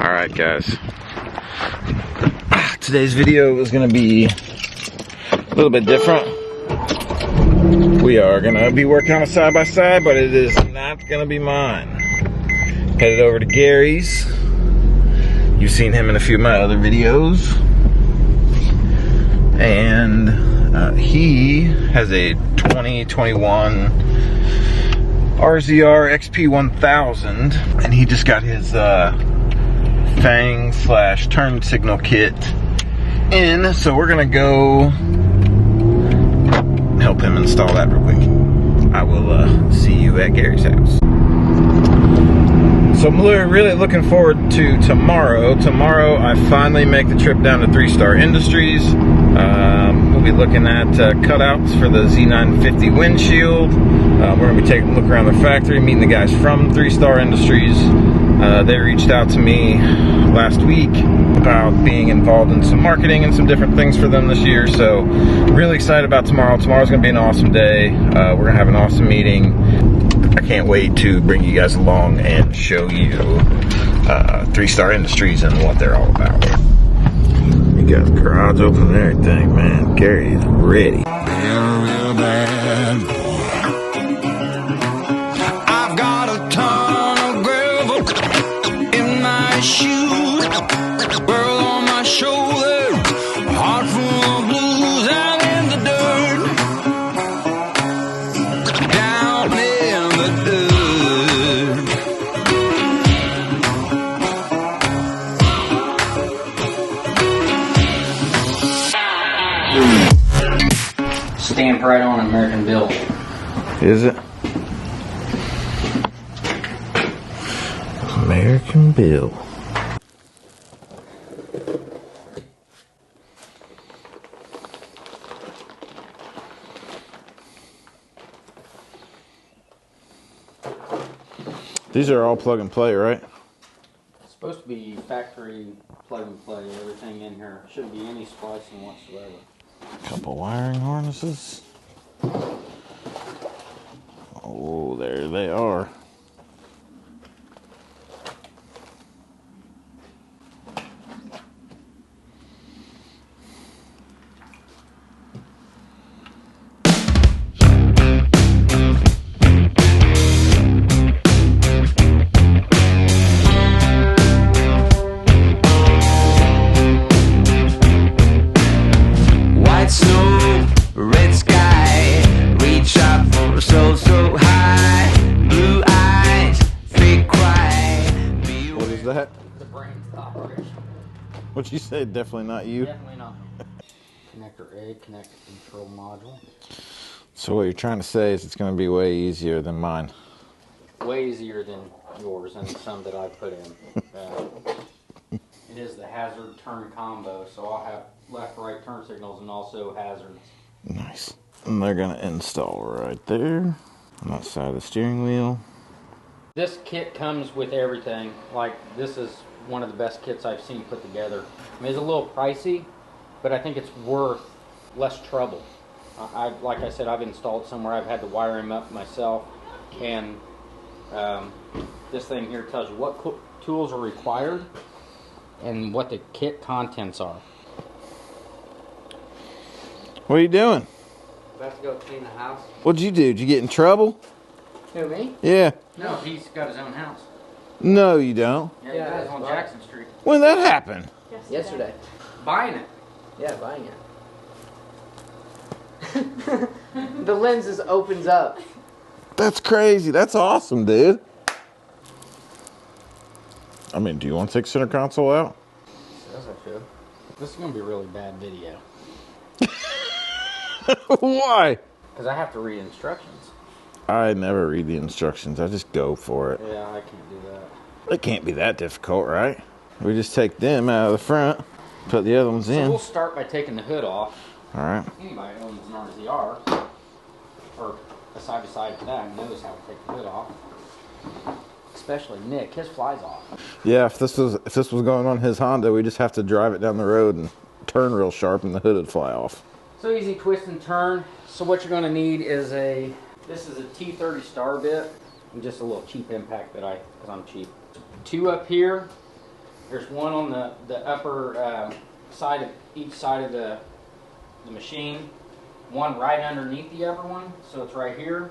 Alright guys, today's video is going to be a little bit different. We are going to be working on a side-by-side, but it is not going to be mine. Headed over to Gary's. You've seen him in a few of my other videos. And he has a 2021 RZR XP1000, and he just got his Fang / turn signal kit in, so we're gonna go help him install that real quick. I will see you at Gary's house. So I'm really looking forward to tomorrow. Tomorrow I finally make the trip down to 3-Star Industries. We'll be looking at cutouts for the Z950 windshield. We're going to be taking a look around the factory, meeting the guys from 3-Star Industries. They reached out to me last week about being involved in some marketing and some different things for them this year. So really excited about tomorrow. Tomorrow's going to be an awesome day. We're going to have an awesome meeting. I can't wait to bring you guys along and show you 3-Star Industries and what they're all about. You got the garage open and everything, man. Gary is ready. Real bad. I've got a ton of gravel in my shoes, girl on my shoulder, heart full of blues and in the dirt, down in the Stamped right on American Bill. Is it? American Bill. These are all plug and play, right? It's supposed to be factory plug and play. Everything in here. Shouldn't be any splicing whatsoever. Couple wiring harnesses. Oh, there they are. What'd you say? Definitely not you? Definitely not. Connector A, connector control module. So what you're trying to say is it's going to be way easier than mine. Way easier than yours and some that I put in. It is the hazard turn combo, so I'll have left-right turn signals and also hazards. Nice. And they're going to install right there on that side of the steering wheel. This kit comes with everything. Like, this is one of the best kits I've seen put together. I mean, it's a little pricey, but I think it's worth less trouble. Like I said, I've installed somewhere. I've had to wire him up myself, and this thing here tells you what tools are required and what the kit contents are. What are you doing? About to go clean the house. What'd you do? Did you get in trouble? Who, me? Yeah. No, he's got his own house. No, you don't. Yeah, he does, on Jackson Street. When did that happen? Yesterday. Buying it. Yeah, buying it. The lenses opens up. That's crazy. That's awesome, dude. I mean, do you want to take center console out? Says I should. This is going to be a really bad video. Why? Because I have to read instructions. I never read the instructions. I just go for it. Yeah, I can't do that. It can't be that difficult, right? We just take them out of the front, put the other ones in. So we'll start by taking the hood off. All right. Anybody who owns an RZR, or a side-by-side to that, knows how to take the hood off. Especially Nick, his flies off. Yeah, if this was going on his Honda, we just have to drive it down the road and turn real sharp, and the hood would fly off. So easy twist and turn. So what you're going to need is this is a T30 star bit, and just a little cheap impact because I'm cheap. 2 up here, There's one on the upper side of each side of the machine. One right underneath the upper one, so it's right here.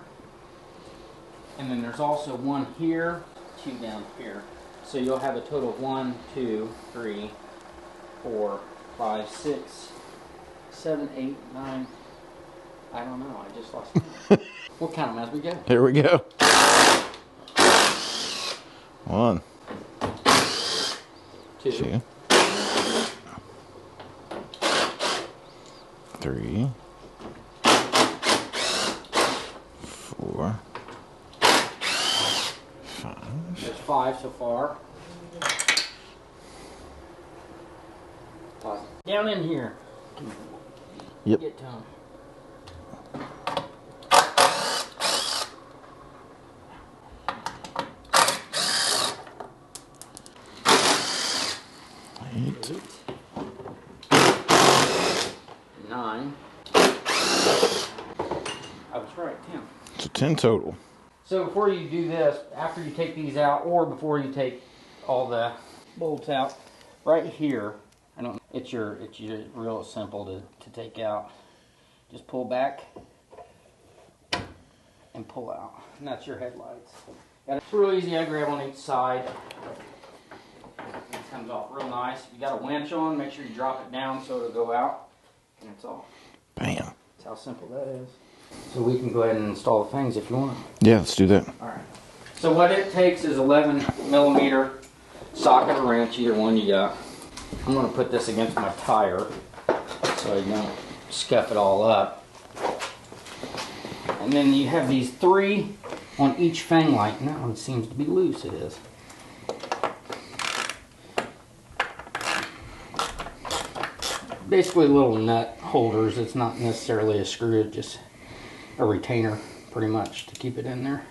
And then there's also one here, two down here. So you'll have a total of 1, 2, 3, 4, 5, 6, 7, 8, 9. I don't know, I just lost count. We'll count them as we go. Here we go. 1, 2, 3, 4, 5. There's 5 so far. Down in here. Yep. Get to them. 8. 9. I was right, 10. So 10 total. So before you do this, after you take these out, or before you take all the bolts out, right here, it's real simple to take out. Just pull back and pull out, and that's your headlights. And it's real easy. I grab on each side. It comes off real nice. If you got a winch on, make sure you drop it down so it'll go out, and it's off. Bam. That's how simple that is. So we can go ahead and install the Fangs if you want. Yeah, let's do that. All right. So what it takes is 11mm socket or wrench, either one you got. I'm going to put this against my tire so I don't scuff it all up. And then you have these 3 on each Fang light, and that one seems to be loose. It is. Basically little nut holders. It's not necessarily a screw, it's just a retainer pretty much to keep it in there.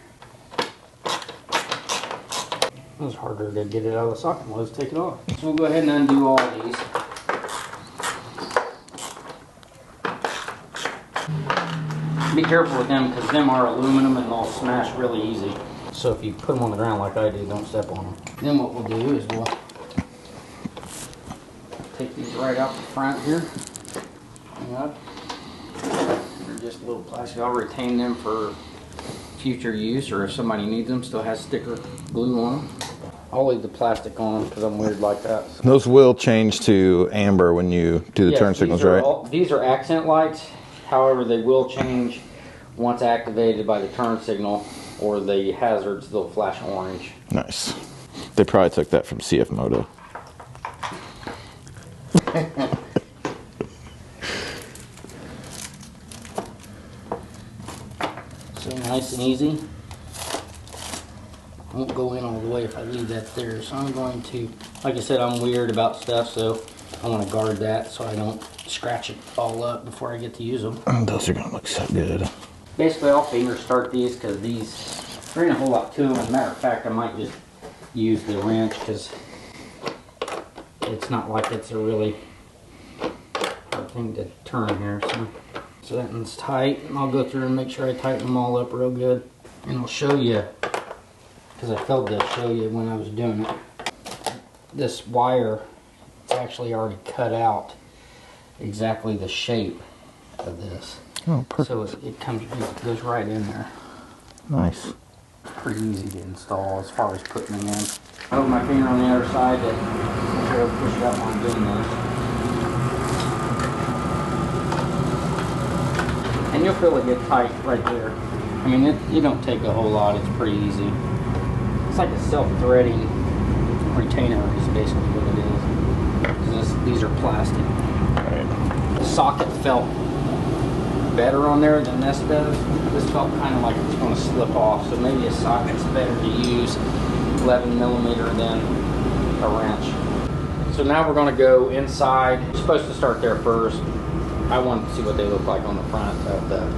It was harder to get it out of the socket than it was to take it off. So we'll go ahead and undo all these. Be careful with them because them are aluminum and they'll smash really easy. So if you put them on the ground like I do, don't step on them. Then what we'll do is we'll take these right out the front here. Yep. They're just a little plastic. I'll retain them for future use, or if somebody needs them, still has sticker glue on them. I'll leave the plastic on them because I'm weird like that. So. Those will change to amber when you do the turn signals, right? These are accent lights. However, they will change once activated by the turn signal or the hazards. They'll flash orange. Nice. They probably took that from CF Moto. So nice and easy. Won't go in all the way if I leave that there. So I'm going to, like I said, I'm weird about stuff, so I want to guard that so I don't scratch it all up before I get to use them. Those are going to look so good. Basically, I'll finger start these because there ain't a whole lot to them. As a matter of fact, I might just use the wrench because it's not like it's a really hard thing to turn here. So that one's tight, and I'll go through and make sure I tighten them all up real good. And I'll show you, because I failed to show you when I was doing it. This wire, it's actually already cut out exactly the shape of this. Oh, perfect. So it goes right in there. Nice. Pretty easy to install as far as putting them in. I hold my finger on the other side to make sure I push it up while I'm doing this. And you'll feel it get tight right there. I mean, you don't take a whole lot. It's pretty easy. It's like a self-threading retainer is basically what it is. These are plastic. Right. The socket felt better on there than this does. This felt kind of like it's going to slip off. So maybe a socket's better to use 11mm than a wrench. So now we're going to go inside. You're supposed to start there first. I wanted to see what they look like on the front of the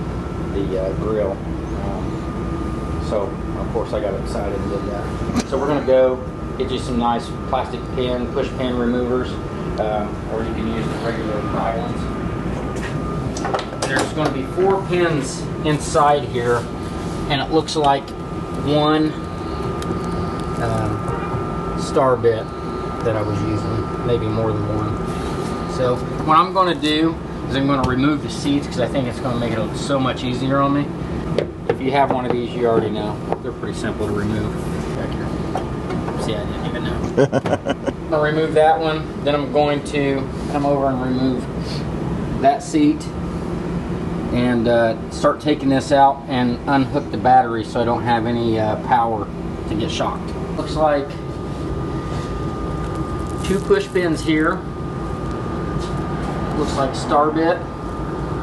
grill. So, of course, I got excited and did that. So we're going to go get you some nice plastic pin, push pin removers, or you can use the regular pry ones. There's going to be 4 pins inside here, and it looks like one star bit. that I was using, maybe more than one. So what I'm going to do is I'm going to remove the seats because I think it's going to make it so much easier on me. If you have one of these, you already know. They're pretty simple to remove. Back here. See, I didn't even know. I'll remove that one. Then I'm going to come over and remove that seat and start taking this out and unhook the battery so I don't have any power to get shocked. Looks like 2 push pins here. Looks like star bit,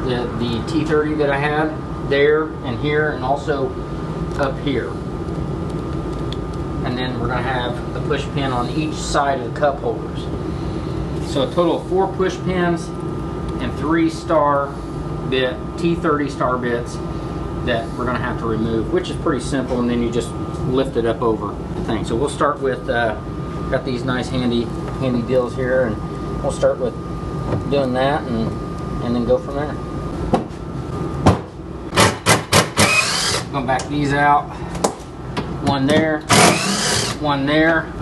the T30 that I had there and here, and also up here. And then we're going to have a push pin on each side of the cup holders. So a total of 4 push pins and 3 star bit, T30 star bits that we're going to have to remove, which is pretty simple, and then you just lift it up over the thing. So we'll start with, got these nice handy deals here, and we'll start with doing that and then go from there. Gonna back these out. One there, one there.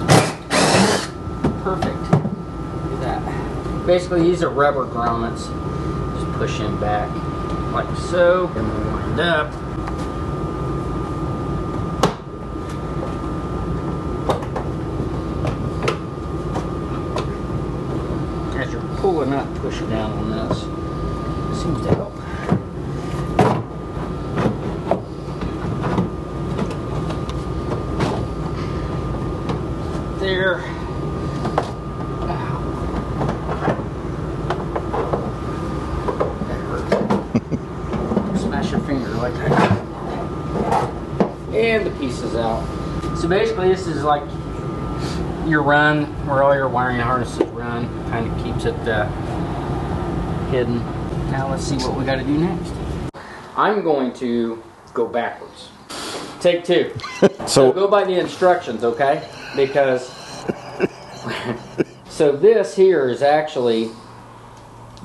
Perfect. Look at that. Basically, these are rubber grommets. Just push them back like so, and we'll wind up. As you're pulling up, push down on this. Seems to help. There. Ow. That hurts. Smash your finger like that. And the pieces out. So basically this is like your run, where all your wiring harnesses run. Kind of keeps it hidden. Now let's see what we got to do next. I'm going to go backwards. Take 2. So go by the instructions, okay? Because so this here is actually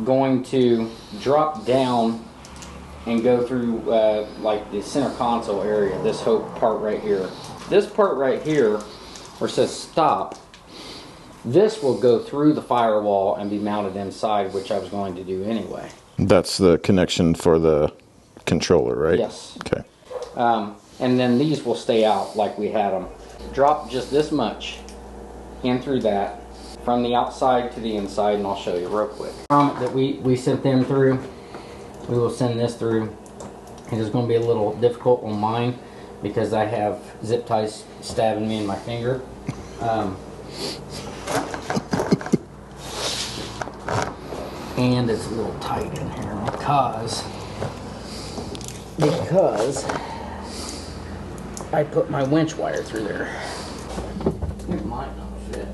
going to drop down and go through like the center console area, this whole part right here. This part right here where it says stop, this will go through the firewall and be mounted inside, which I was going to do anyway. That's the connection for the controller, right? Yes. Okay. And then these will stay out like we had them. Drop just this much in through that, from the outside to the inside, and I'll show you real quick. That we sent them through, we will send this through. It is going to be a little difficult on mine because I have zip ties stabbing me in my finger. And it's a little tight in here because I put my winch wire through there. It might not fit.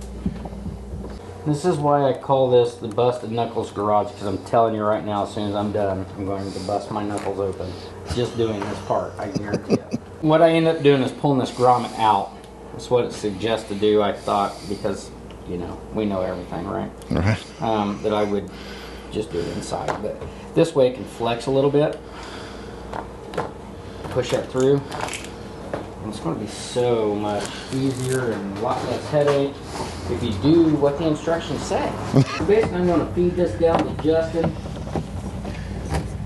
This is why I call this the Busted Knuckles Garage, because I'm telling you right now, as soon as I'm done, I'm going to bust my knuckles open. Just doing this part, I guarantee it. What I end up doing is pulling this grommet out. That's what it suggests to do, I thought, because, you know, we know everything, right? Right. That I would just do it inside. But this way it can flex a little bit. Push that through. And it's going to be so much easier and a lot less headache if you do what the instructions say. So basically I'm going to feed this down to Justin,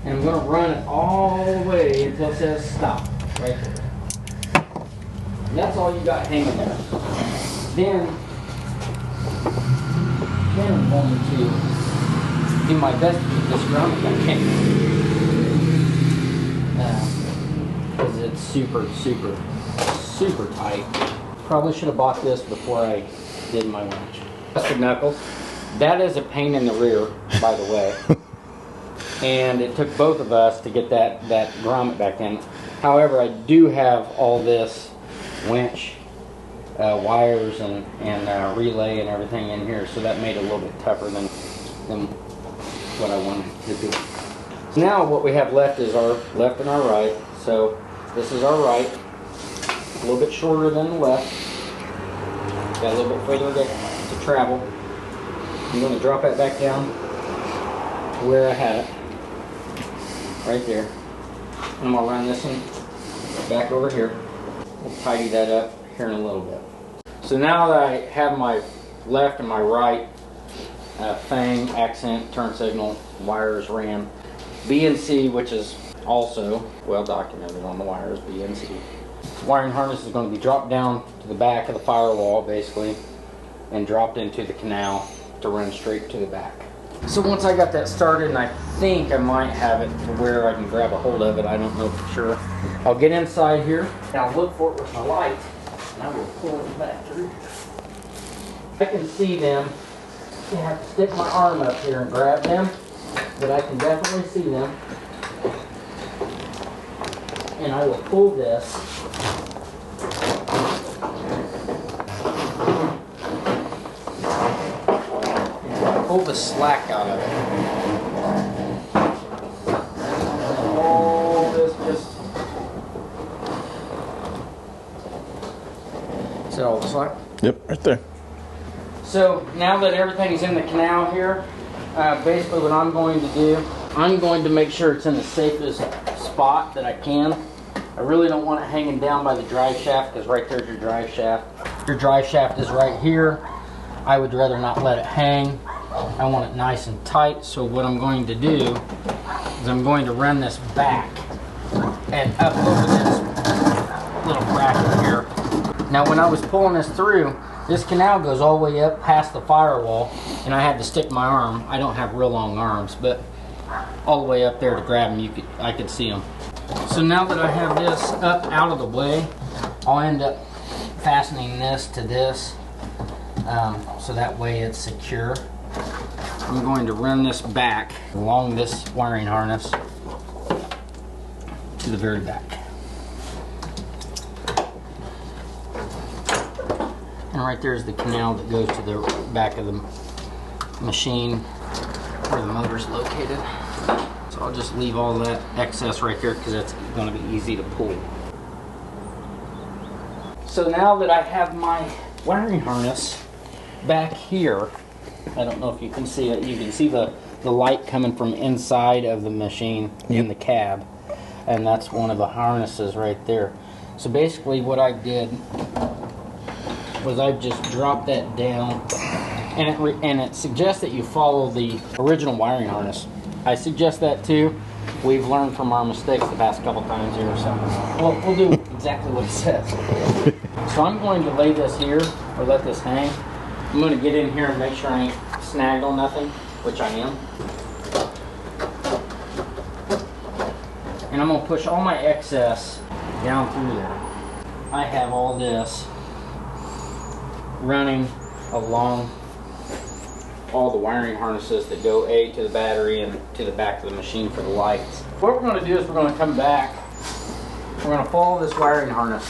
and I'm going to run it all the way until it says stop, right there. And that's all you got hanging there. Then I'm going to do my best to keep this grounded if I can. Because it's super tight. Probably should have bought this before I did my winch. Busted knuckles. That is a pain in the rear, by the way. And it took both of us to get that grommet back in. However, I do have all this winch wires and relay and everything in here, so that made it a little bit tougher than what I wanted to do. So now what we have left is our left and our right. So this is our right, a little bit shorter than the left. Got a little bit further to travel. I'm going to drop that back down to where I had it, right there. And I'm going to run this one back over here. We'll tidy that up here in a little bit. So now that I have my left and my right, Fang, accent, turn signal, wires ran. B and C, which is also well documented on the wires, B and C. Wiring harness is going to be dropped down to the back of the firewall, basically, and dropped into the canal to run straight to the back. So once I got that started, and I think I might have it to where I can grab a hold of it, I don't know for sure. I'll get inside here, and I'll look for it with my light, and I will pull it back through. I can see them. I have to stick my arm up here and grab them, but I can definitely see them. And I will pull this. Pull the slack out of it. All this just... Is that all the slack? Yep, right there. So now that everything's in the canal here, basically what I'm going to do, I'm going to make sure it's in the safest spot that I can. I really don't want it hanging down by the drive shaft, because right there's your drive shaft. Your drive shaft is right here. I would rather not let it hang. I want it nice and tight, so what I'm going to do is I'm going to run this back and up over this little bracket here. Now when I was pulling this through, this canal goes all the way up past the firewall, and I had to stick my arm. I don't have real long arms, but all the way up there to grab them, I could see them. So now that I have this up out of the way, I'll end up fastening this to this, so that way it's secure. I'm going to run this back along this wiring harness to the very back. And right there is the canal that goes to the back of the machine where the motor's located. So I'll just leave all that excess right there because it's going to be easy to pull. So now that I have my wiring harness back here, I don't know if you can see it. You can see the light coming from inside of the machine in the cab, and that's one of the harnesses right there. So basically what I did was I just dropped that down, and it suggests that you follow the original wiring harness. I suggest that too. We've learned from our mistakes the past couple times here, so we'll do exactly what it says. So I'm going to lay this here, or let this hang. I'm going to get in here and make sure I ain't snagged on nothing, which I am. And I'm going to push all my excess down through there. I have all this running along all the wiring harnesses that go to the battery and to the back of the machine for the lights. What we're going to do is we're going to come back. We're going to follow this wiring harness.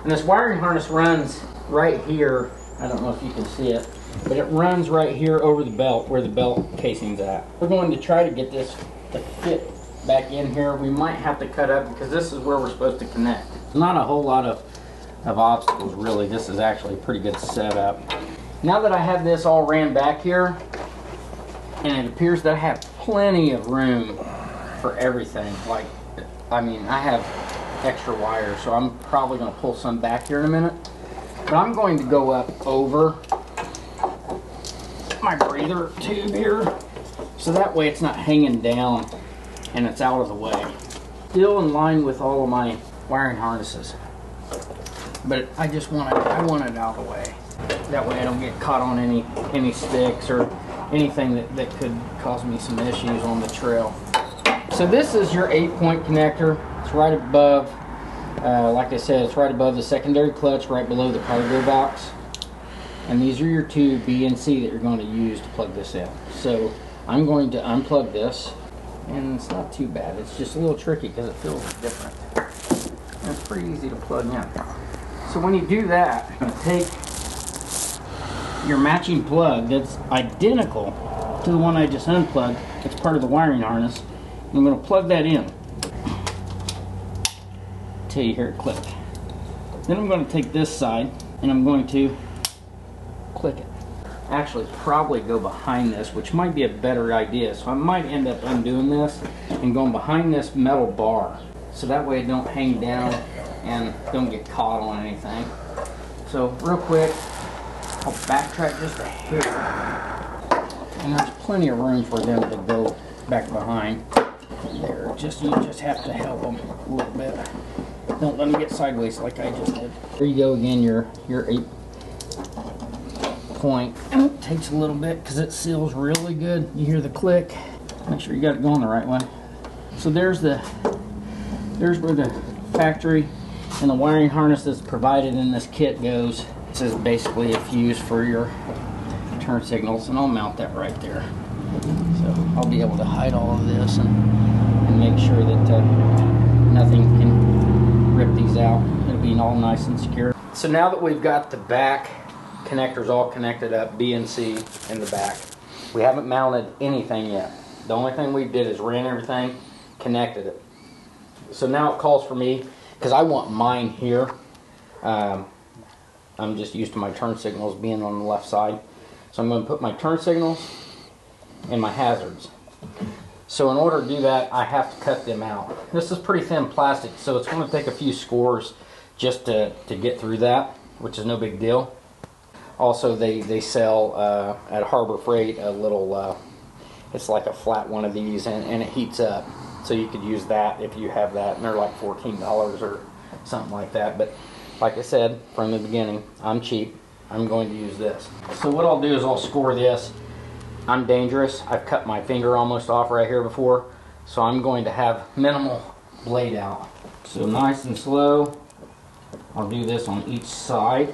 And this wiring harness runs right here. I don't know if you can see it, but it runs right here over the belt where the belt casing's at. We're going to try to get this to fit back in here. We might have to cut up because this is where we're supposed to connect. Not a whole lot of obstacles really. This is actually a pretty good setup. Now that I have this all ran back here, and it appears that I have plenty of room for everything. Like, I mean, I have extra wires, so I'm probably going to pull some back here in a minute. But I'm going to go up over my breather tube here, so that way it's not hanging down and it's out of the way. Still in line with all of my wiring harnesses, but I want it out of the way. That way I don't get caught on any sticks or anything that could cause me some issues on the trail. So this is your 8-point connector. It's right above, like I said, it's right above the secondary clutch, right below the cargo box. And these are your two B and C that you're going to use to plug this in. So I'm going to unplug this, and it's not too bad. It's just a little tricky because it feels different. And it's pretty easy to plug in. So when you do that, you're going to take your matching plug that's identical to the one I just unplugged. It's part of the wiring harness. I'm going to plug that in until you hear it click. Then I'm going to take this side and I'm going to click it. Actually, probably go behind this, which might be a better idea. So I might end up undoing this and going behind this metal bar, so that way it don't hang down and don't get caught on anything. So real quick, I'll backtrack just a hair. And there's plenty of room for them to go back behind. There, you just have to help them a little bit. Don't let them get sideways like I just did. There you go again, your 8 point. It takes a little bit because it seals really good. You hear the click. Make sure you got it going the right way. So there's where the factory and the wiring harness that's provided in this kit goes. This is basically a fuse for your turn signals, and I'll mount that right there. So I'll be able to hide all of this and make sure that nothing can rip these out. It'll be all nice and secure. So now that we've got the back connectors all connected up, B and C in the back, we haven't mounted anything yet. The only thing we did is ran everything, connected it. So now it calls for me, because I want mine here. I'm just used to my turn signals being on the left side. So I'm going to put my turn signals and my hazards. So in order to do that, I have to cut them out. This is pretty thin plastic, so it's going to take a few scores just to get through that, which is no big deal. Also, they sell at Harbor Freight a little, it's like a flat one of these, and it heats up. So you could use that if you have that, and they're like $14 or something like that. But like I said from the beginning, I'm cheap. I'm going to use this. So what I'll do is I'll score this. I'm dangerous. I've cut my finger almost off right here before, so I'm going to have minimal blade out. So nice and slow. I'll do this on each side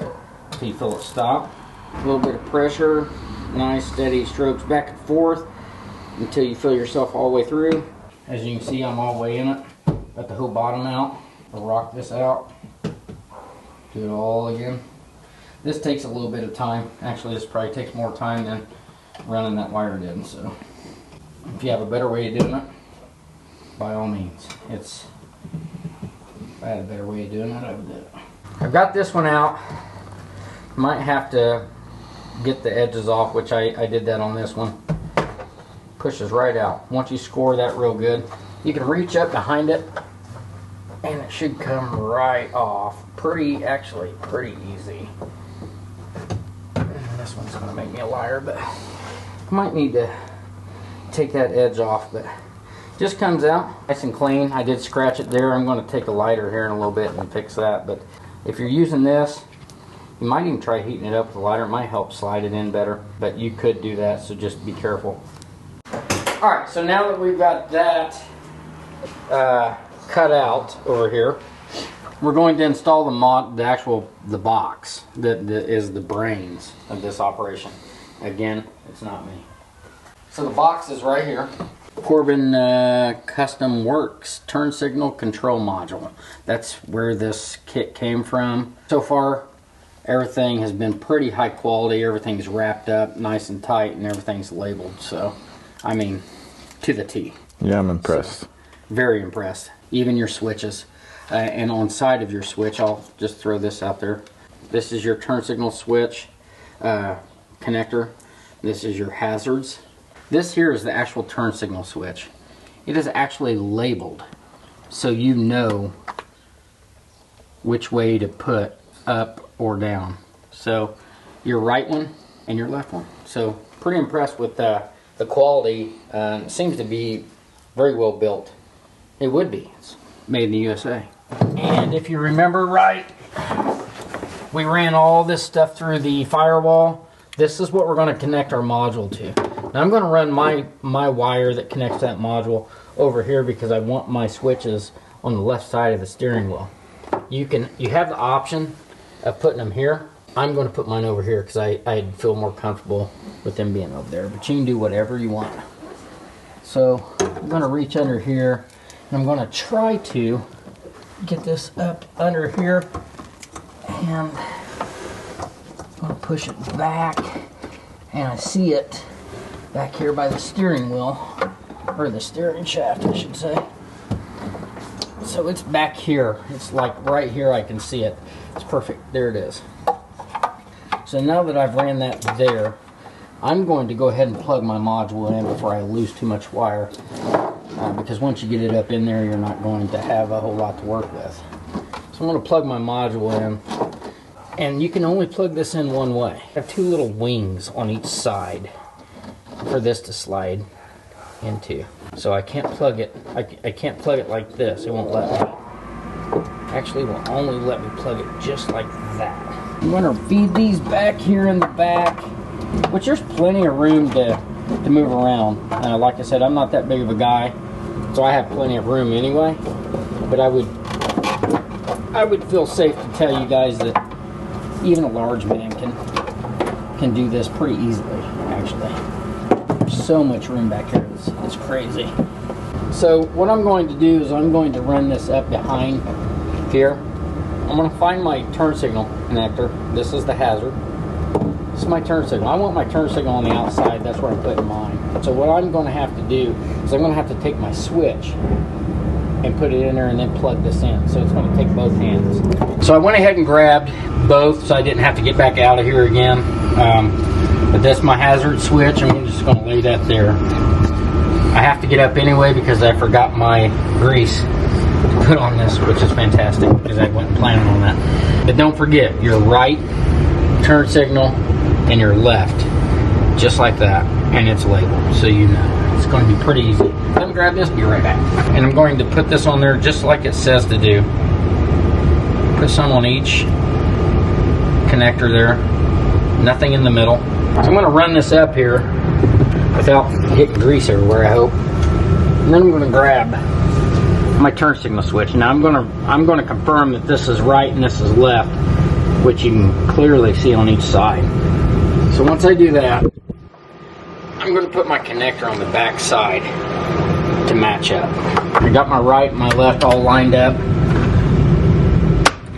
until you feel it stop. A little bit of pressure, nice steady strokes back and forth until you feel yourself all the way through. As you can see, I'm all the way in it. Got the whole bottom out. I'll rock this out. Do it all again. This takes a little bit of time. Actually, this probably takes more time than running that wire did. So, if you have a better way of doing it, by all means. If I had a better way of doing it, I would do it. I've got this one out. Might have to get the edges off, which I did that on this one. Pushes right out. Once you score that real good, you can reach up behind it and it should come right off. Actually pretty easy. This one's going to make me a liar, but I might need to take that edge off, but just comes out nice and clean. I did scratch it there. I'm going to take a lighter here in a little bit and fix that, but if you're using this, you might even try heating it up with a lighter. It might help slide it in better, but you could do that, so just be careful. Alright, so now that we've got that cut out over here, we're going to install the box that is the brains of this operation. Again, it's not me. So the box is right here. Corbin Custom Works Turn Signal Control Module. That's where this kit came from. So far, everything has been pretty high quality. Everything's wrapped up nice and tight, and everything's labeled. So, I mean, to the T. Yeah, I'm impressed. So, very impressed. Even your switches. And on side of your switch, I'll just throw this out there. This is your turn signal switch connector. This is your hazards. This here is the actual turn signal switch. It is actually labeled so you know which way to put up or down. So your right one and your left one. So pretty impressed with the quality. It seems to be very well built. It would be. It's made in the USA. And if you remember right, we ran all this stuff through the firewall. This is what we're going to connect our module to. Now I'm going to run my wire that connects that module over here because I want my switches on the left side of the steering wheel. You have the option of putting them here. I'm going to put mine over here because I feel more comfortable with them being over there. But you can do whatever you want. So I'm going to reach under here and I'm going to try to get this up under here, and I'm going to push it back, and I see it back here by the steering wheel, or the steering shaft I should say. So it's back here. It's like right here. I can see it. It's perfect. There it is. So now that I've ran that there, I'm going to go ahead and plug my module in before I lose too much wire. Because once you get it up in there, you're not going to have a whole lot to work with. So I'm going to plug my module in, And you can only plug this in one way. I have two little wings on each side for this to slide into. So I can't plug it, I can't plug it like this. It won't let me. Actually, it will only let me plug it just like that. I'm going to feed these back here in the back, which there's plenty of room to move around. Like I said, I'm not that big of a guy, so I have plenty of room anyway. But I would feel safe to tell you guys that even a large man can do this pretty easily, actually. There's so much room back here, it's crazy. So what I'm going to do is I'm going to run this up behind here. I'm going to find my turn signal connector. This is the hazard. This is my turn signal. I want my turn signal on the outside. That's where I'm putting mine. So what I'm going to have to do is I'm going to have to take my switch and put it in there and then plug this in. So it's going to take both hands. So I went ahead and grabbed both so I didn't have to get back out of here again. But that's my hazard switch. I'm just going to lay that there. I have to get up anyway because I forgot my grease to put on this, which is fantastic because I wasn't planning on that. But don't forget your right turn signal and your left, just like that, and it's labeled so you know. It's going to be pretty easy. Let me grab this, be right back. And I'm going to put this on there just like it says to do. Put some on each connector there. Nothing in the middle. So I'm going to run this up here without getting grease everywhere, I hope. And then I'm going to grab my turn signal switch. Now I'm going to confirm that this is right and this is left, which you can clearly see on each side. So once I do that, I'm going to put my connector on the back side to match up. I got my right and my left all lined up.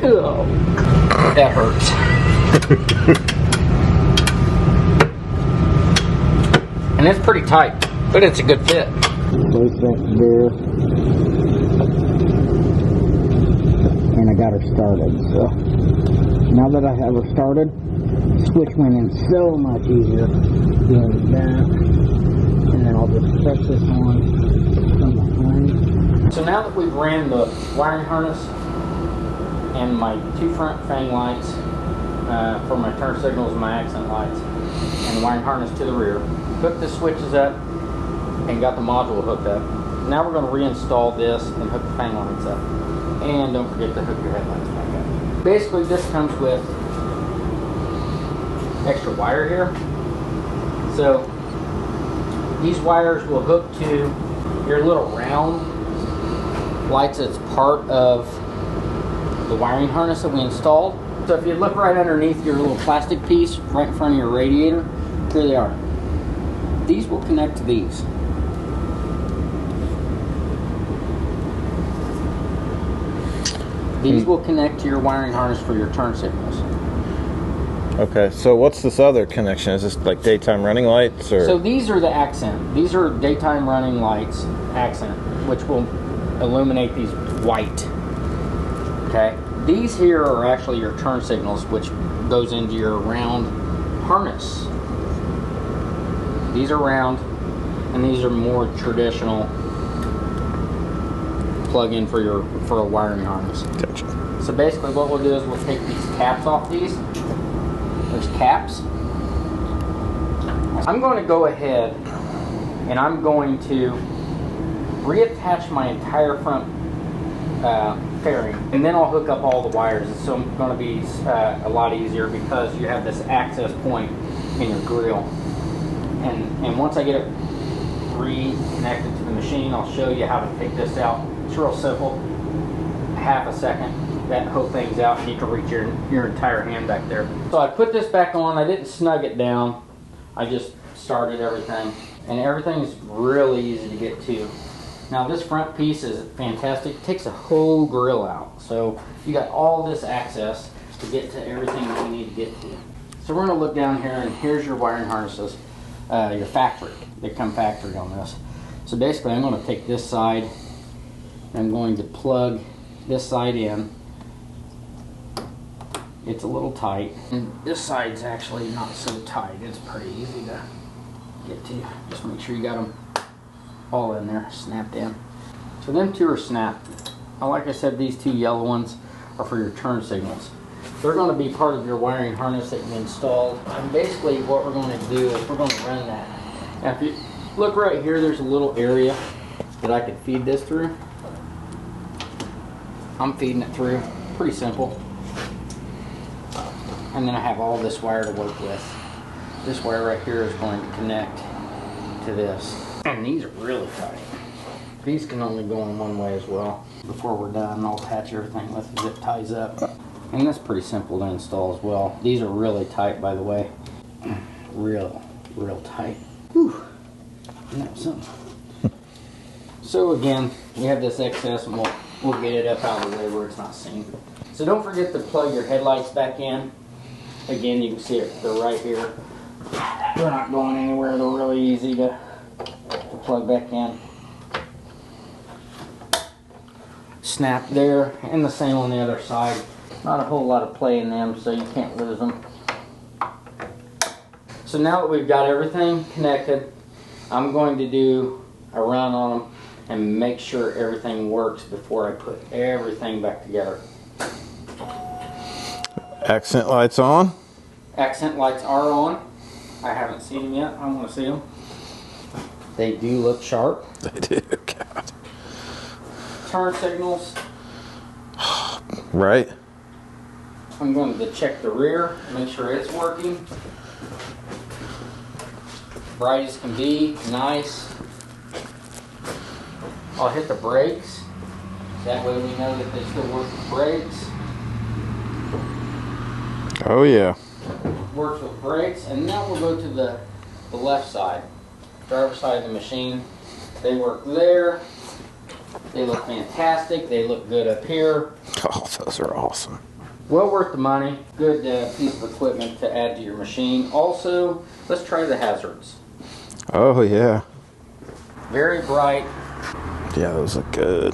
Oh, that hurts. And it's pretty tight, but it's a good fit. Place that there. And I got her started. So now that I have her started, switch went in so much easier doing that. And then I'll just press this on from behind. So now that we've ran the wiring harness and my two front Fang lights for my turn signals and my accent lights, and the wiring harness to the rear, hooked the switches up and got the module hooked up. Now we're going to reinstall this and hook the Fang lights up. And don't forget to hook your headlights back up. Basically, this comes with extra wire here. So these wires will hook to your little round lights that's part of the wiring harness that we installed. So if you look right underneath your little plastic piece right in front of your radiator, here they are. These will connect to these. These will connect to your wiring harness for your turn signals. Okay, so what's this other connection? Is this like daytime running lights, or? So these are the accent. These are daytime running lights, accent, which will illuminate these white. Okay, these here are actually your turn signals, which goes into your round harness. These are round, and these are more traditional plug-in for a wiring harness. Gotcha. So basically, what we'll do is we'll take these caps off these. There's caps. I'm going to go ahead and I'm going to reattach my entire front fairing, and then I'll hook up all the wires. It's going to be a lot easier because you have this access point in your grill. And once I get it reconnected to the machine, I'll show you how to take this out. It's real simple. Half a second, that whole thing's out, and you can reach your entire hand back there. So I put this back on. I didn't snug it down. I just started everything, and everything's really easy to get to. Now this front piece is fantastic. It takes a whole grill out, so you got all this access to get to everything that you need to get to. So we're going to look down here, and here's your wiring harnesses, your factory. They come factory on this. So basically, I'm going to take this side, and I'm going to plug this side in. It's a little tight, and this side's actually not so tight. It's pretty easy to get to. Just make sure you got them all in there, snapped in. So them two are snapped. Now, like I said, these two yellow ones are for your turn signals. They're going to be part of your wiring harness that you installed. And basically what we're going to do is we're going to run that. Now if you look right here, there's a little area that I could feed this through. I'm feeding it through. Pretty simple. And then I have all this wire to work with. This wire right here is going to connect to this. And these are really tight. These can only go in one way as well. Before we're done, I'll attach everything with zip ties up. And that's pretty simple to install as well. These are really tight, by the way. Real tight. Whew. Isn't that something? So again, we have this excess and we'll get it up out of the way where it's not seen. So don't forget to plug your headlights back in. Again, you can see it, they're right here. They're not going anywhere, they're really easy to plug back in. Snap there, and the same on the other side. Not a whole lot of play in them, so you can't lose them. So now that we've got everything connected, I'm going to do a run on them and make sure everything works before I put everything back together. Accent lights on. Accent lights are on. I haven't seen them yet. I want to see them. They do look sharp. They do. God. Turn signals. Right. I'm going to check the rear, make sure it's working. Bright as can be, nice. I'll hit the brakes. That way we know that they still work with brakes. Oh yeah. Works with brakes, and now we'll go to the left side. Driver's side of the machine. They work there. They look fantastic. They look good up here. Oh, those are awesome. Well worth the money. Good piece of equipment to add to your machine. Also, let's try the hazards. Oh yeah. Very bright. Yeah, those look good.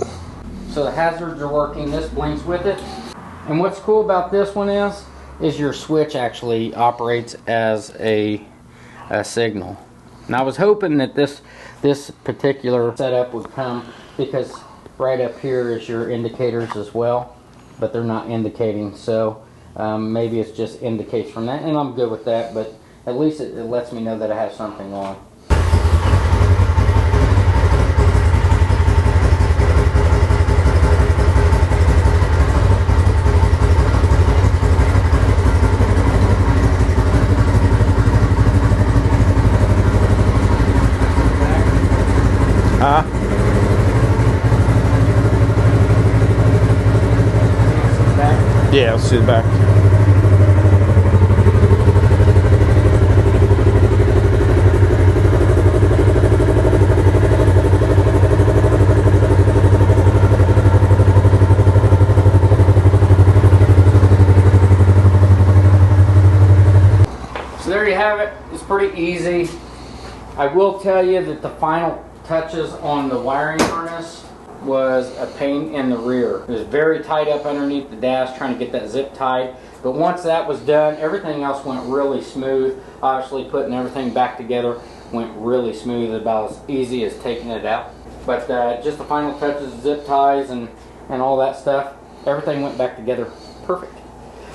So the hazards are working. This blinks with it. And what's cool about this one is your switch actually operates as a signal. And I was hoping that this particular setup would come, because right up here is your indicators as well, but they're not indicating, so maybe it just indicates from that, and I'm good with that, but at least it lets me know that I have something on. Yeah, let's see the back. So there you have it. It's pretty easy. I will tell you that the final touches on the wiring harness was a pain in the rear. It was very tight up underneath the dash trying to get that zip tied. But once that was done, everything else went really smooth. Obviously putting everything back together went really smooth, about as easy as taking it out. But just the final touches, zip ties and all that stuff, everything went back together perfect.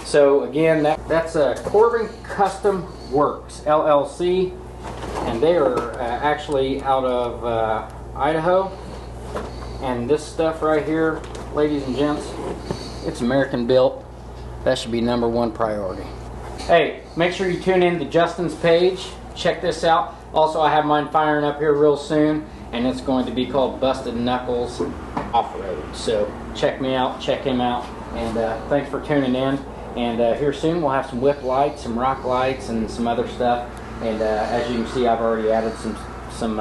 So again, that's Corbin Custom Works LLC, and they are actually out of Idaho. And this stuff right here, ladies and gents, it's American built. That should be #1 priority. Hey, make sure you tune in to Justin's page. Check this out. Also, I have mine firing up here real soon, and it's going to be called Busted Knuckles Off-Road. So check me out, check him out, and thanks for tuning in. And here soon we'll have some whip lights, some rock lights, and some other stuff. And as you can see, I've already added some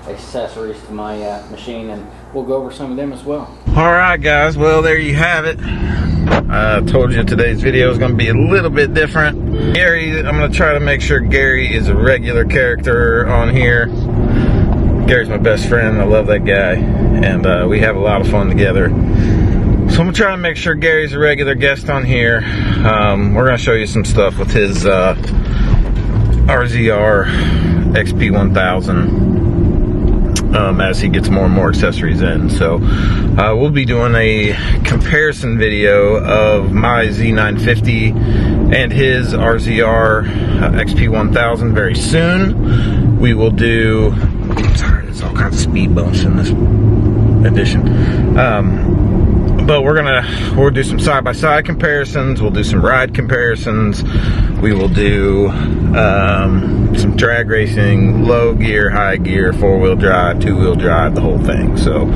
accessories to my machine, and we'll go over some of them as well. Alright guys, well there you have it. I told you today's video is going to be a little bit different. Gary, I'm going to try to make sure Gary is a regular character on here. Gary's my best friend, I love that guy, and we have a lot of fun together. So I'm going to try to make sure Gary's a regular guest on here. We're going to show you some stuff with his RZR XP1000. as he gets more and more accessories in. So we'll be doing a comparison video of my Z950 and his RZR XP1000 very soon. We will do, sorry, there's all kinds of speed bumps in this edition. But we'll do some side-by-side comparisons. We'll do some ride comparisons. We will do some drag racing, low gear, high gear, 4-wheel drive, 2-wheel drive, the whole thing. So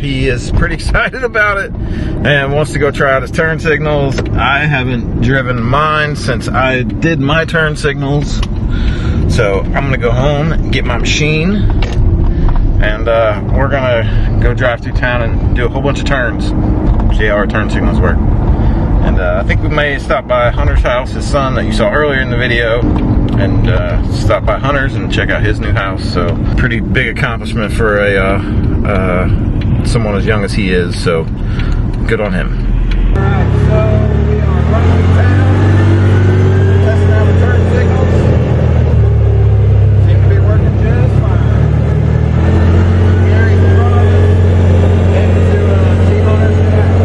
he is pretty excited about it and wants to go try out his turn signals. I haven't driven mine since I did my turn signals. So I'm gonna go home and get my machine, and we're gonna go drive through town and do a whole bunch of turns, see how our turn signals work. And I think we may stop by Hunter's house, his son that you saw earlier in the video, and stop by Hunter's and check out his new house. So pretty big accomplishment for someone as young as he is, so good on him. Alright, so we are running through town, testing out the turn signals. Seem to be working just fine. Gary's in front of us, heading to see Hunter's house.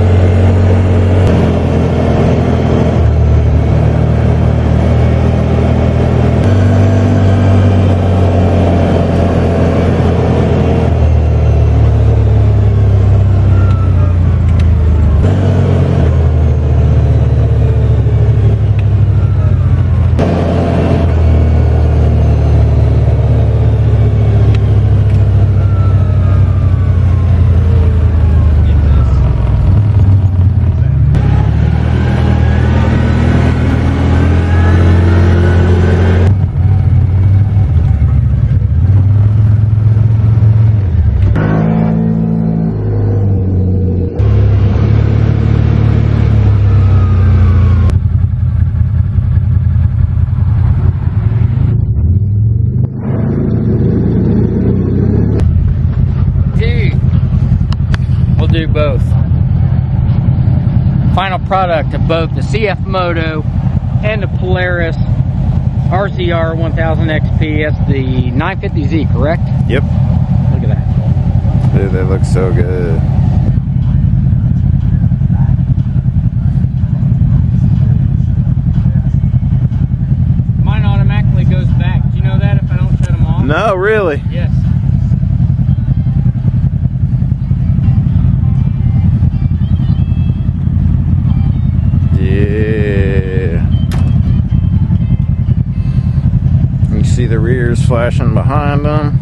Do both. Final product of both the CF Moto and the Polaris RZR 1000 XP. That's the 950Z, correct? Yep. Look at that. Dude, they look so good. Mine automatically goes back. Do you know that if I don't shut them off? No, really? Yes. Yeah. You see the rears flashing behind them.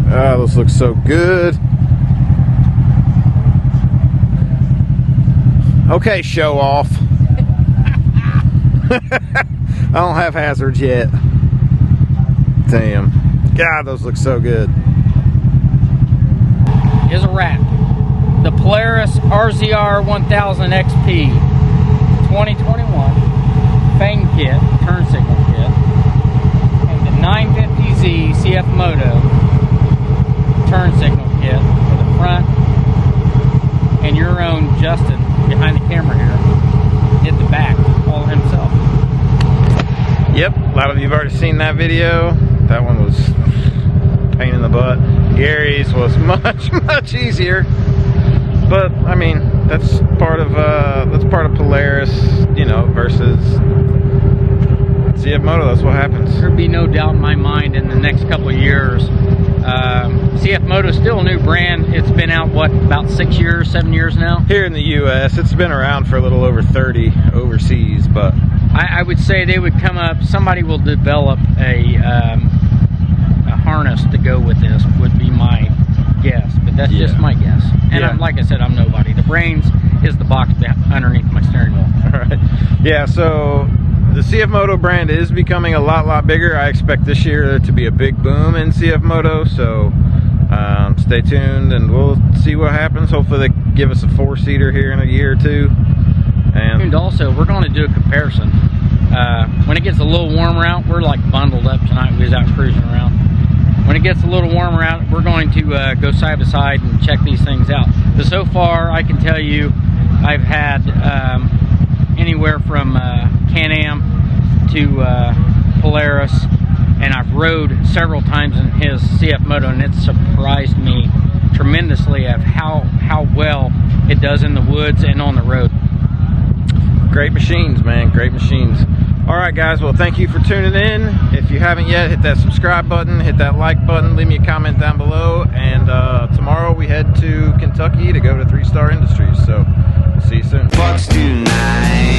Ah, those look so good. Okay, show off. I don't have hazards yet. Damn. God, those look so good. Here's a wrap. The Polaris RZR 1000 XP 2021 Fang kit, turn signal kit, and the 950Z CF Moto turn signal kit for the front, and your own Justin behind the camera here did the back all himself. Yep, a lot of you have already seen that video. That one was a pain in the butt. Gary's was much easier. But I mean, that's part of Polaris, you know, versus CF Moto. That's what happens. There'd be no doubt in my mind in the next couple of years. CF Moto is still a new brand. It's been out, what, about 6 years, 7 years now? Here in the U.S., it's been around for a little over 30 overseas, but I would say they would come up, somebody will develop a harness to go with this, would be my guess, but that's just my guess. And like I said, I'm nobody. The brains is the box underneath my steering wheel. All right. Yeah, so the CF Moto brand is becoming a lot bigger. I expect this year to be a big boom in CF Moto, so stay tuned and we'll see what happens. Hopefully they give us a 4-seater here in a year or two. And also, we're going to do a comparison. When it gets a little warmer out, we're like bundled up tonight. We was out cruising around. When it gets a little warmer out, we're going to go side by side and check these things out. But so far, I can tell you, I've had anywhere from Can-Am to Polaris and I've rode several times in his CF Moto, and it surprised me tremendously of how well it does in the woods and on the road. Great machines, man, great machines. All right, guys, well, thank you for tuning in. If you haven't yet, hit that subscribe button, hit that like button, leave me a comment down below, and tomorrow we head to Kentucky to go to 3 Star Industries, so see you soon. What's tonight?